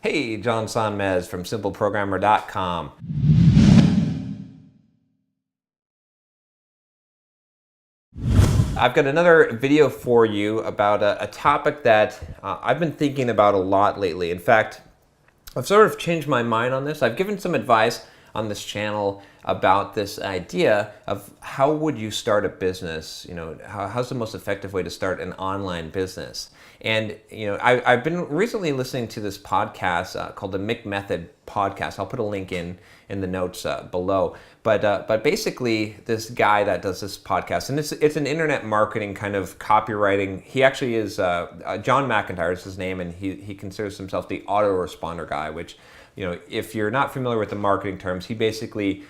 Hey, John Sonmez from simpleprogrammer.com. I've got another video for you about a topic that I've been thinking about a lot lately. In fact, I've sort of changed my mind on this. I've given some advice on this channel about this idea of how would you start a business, how's the most effective way to start an online business. And I've been recently listening to this podcast called the Mick Method podcast. I'll put a link in the notes below. But basically, this guy that does this podcast, and it's an internet marketing kind of copywriting. He actually is John McIntyre is his name, and he considers himself the autoresponder guy. Which, if you're not familiar with the marketing terms, he basically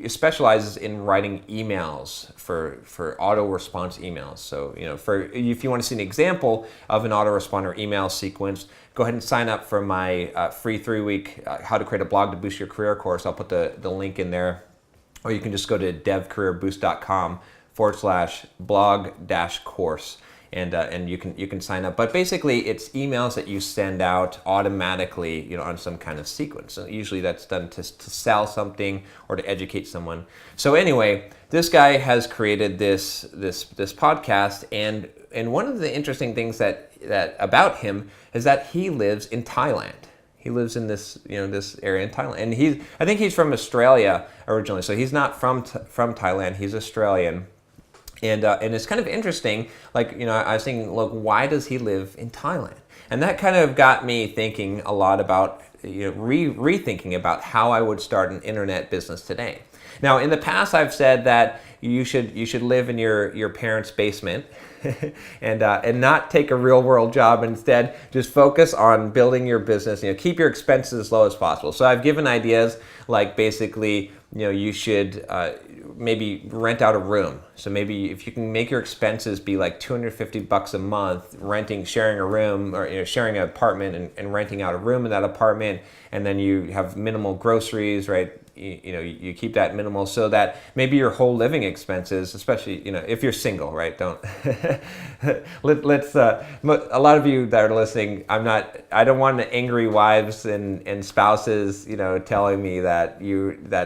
specializes in writing emails for auto-response emails. So, if you want to see an example of an autoresponder email sequence, go ahead and sign up for my free 3-week How to Create a Blog to Boost Your Career course. I'll put the link in there. Or you can just go to devcareerboost.com/blog-course. And you can sign up. But basically, it's emails that you send out automatically, on some kind of sequence. So usually that's done to sell something or to educate someone. So anyway, this guy has created this podcast, and one of the interesting things that about him is that he lives in Thailand. He lives in this this area in Thailand, and I think he's from Australia originally. So he's not from Thailand. He's Australian. And it's kind of interesting, I was thinking, look, why does he live in Thailand? And that kind of got me thinking a lot about, rethinking about how I would start an internet business today. Now, in the past, I've said that you should live in your parents' basement and not take a real world job. Instead, just focus on building your business. Keep your expenses as low as possible. So I've given ideas like basically, you should maybe rent out a room. So maybe if you can make your expenses be like $250 a month, sharing a room, or sharing an apartment and renting out a room in that apartment, and then you have minimal groceries, right? You keep that minimal so that maybe your whole living expenses, especially if you're single, right? Don't let's a lot of you that are listening, I don't want angry wives and spouses telling me that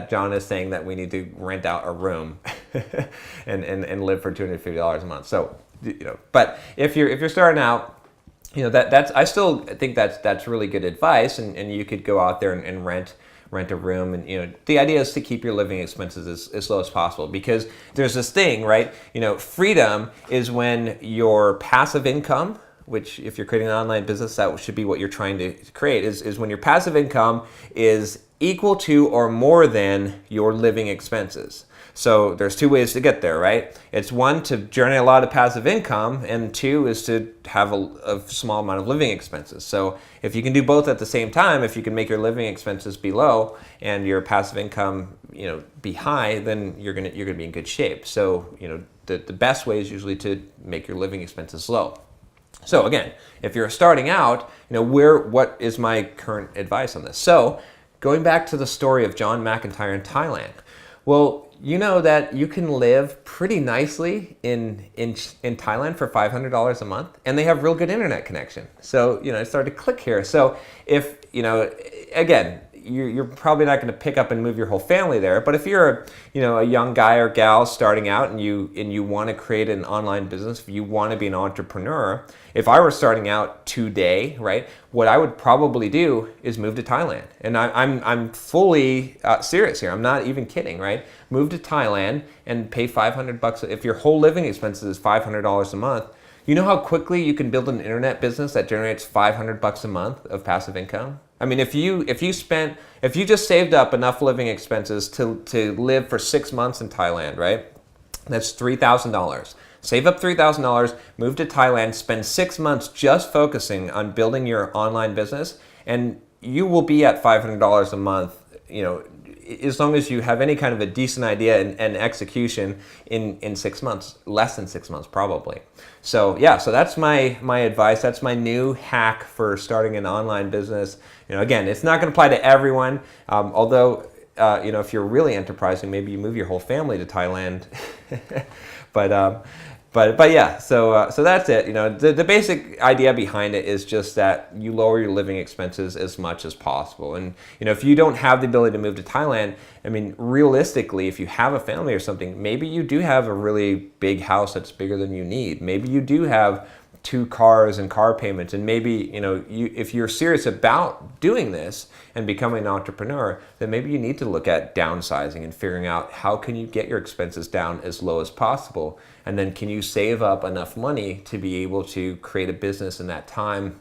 John is saying that we need to rent out a room and live for $250 a month. So but if you're starting out, that's I still think that's really good advice, and you could go out there and rent a room, and the idea is to keep your living expenses as low as possible, because there's this thing, right? Freedom is when your passive income, which if you're creating an online business, that should be what you're trying to create, is when your passive income is equal to or more than your living expenses. So there's two ways to get there, right? It's one, to generate a lot of passive income, and two is to have a small amount of living expenses. So if you can do both at the same time, if you can make your living expenses be low and your passive income, be high, then you're gonna be in good shape. So the best way is usually to make your living expenses low. So again, if you're starting out, what is my current advice on this? So going back to the story of John McIntyre in Thailand. Well, you know that you can live pretty nicely in Thailand for $500 a month, and they have real good internet connection. So it started to click here. So if again, you're probably not going to pick up and move your whole family there, but if you're a young guy or gal starting out and you want to create an online business, if you want to be an entrepreneur, if I were starting out today, right, what I would probably do is move to Thailand. And I'm fully serious here. I'm not even kidding, right? Move to Thailand and pay $500. If your whole living expenses is $500 a month, you know how quickly you can build an internet business that generates $500 a month of passive income? I mean, if you just saved up enough living expenses to live for 6 months in Thailand, right? That's $3,000. Save up $3,000, move to Thailand, spend 6 months just focusing on building your online business, and you will be at $500 a month, as long as you have any kind of a decent idea and execution in 6 months, less than 6 months probably. So yeah, so that's my advice. That's my new hack for starting an online business. Again, it's not going to apply to everyone, although if you're really enterprising, maybe you move your whole family to Thailand. But But yeah, so that's it. You know, the basic idea behind it is just that you lower your living expenses as much as possible. And you know, if you don't have the ability to move to Thailand, I mean, realistically, if you have a family or something, maybe you do have a really big house that's bigger than you need. Maybe you do have 2 cars and car payments, and maybe, you know, if you're serious about doing this and becoming an entrepreneur, then maybe you need to look at downsizing and figuring out how can you get your expenses down as low as possible, and then can you save up enough money to be able to create a business in that time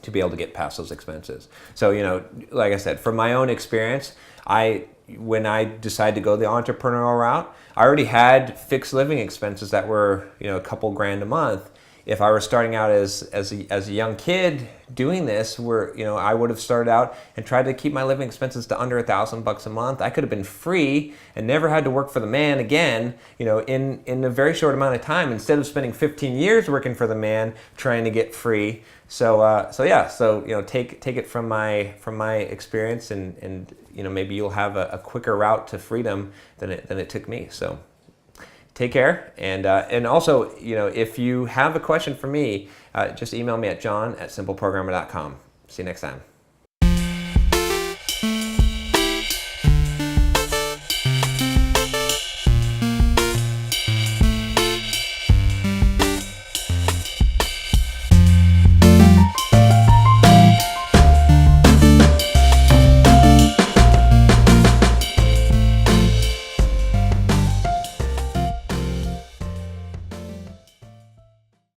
to be able to get past those expenses. So, you know, like I said, from my own experience, when I decided to go the entrepreneurial route, I already had fixed living expenses that were, you know, a couple grand a month. If I were starting out as a young kid doing this, where, you know, I would have started out and tried to keep my living expenses to under $1,000 a month, I could have been free and never had to work for the man again, you know, in a very short amount of time, instead of spending 15 years working for the man trying to get free. So you know, take it from my experience, and you know, maybe you'll have a quicker route to freedom than it took me. So take care, and also, you know, if you have a question for me, just email me at john@simpleprogrammer.com. See you next time.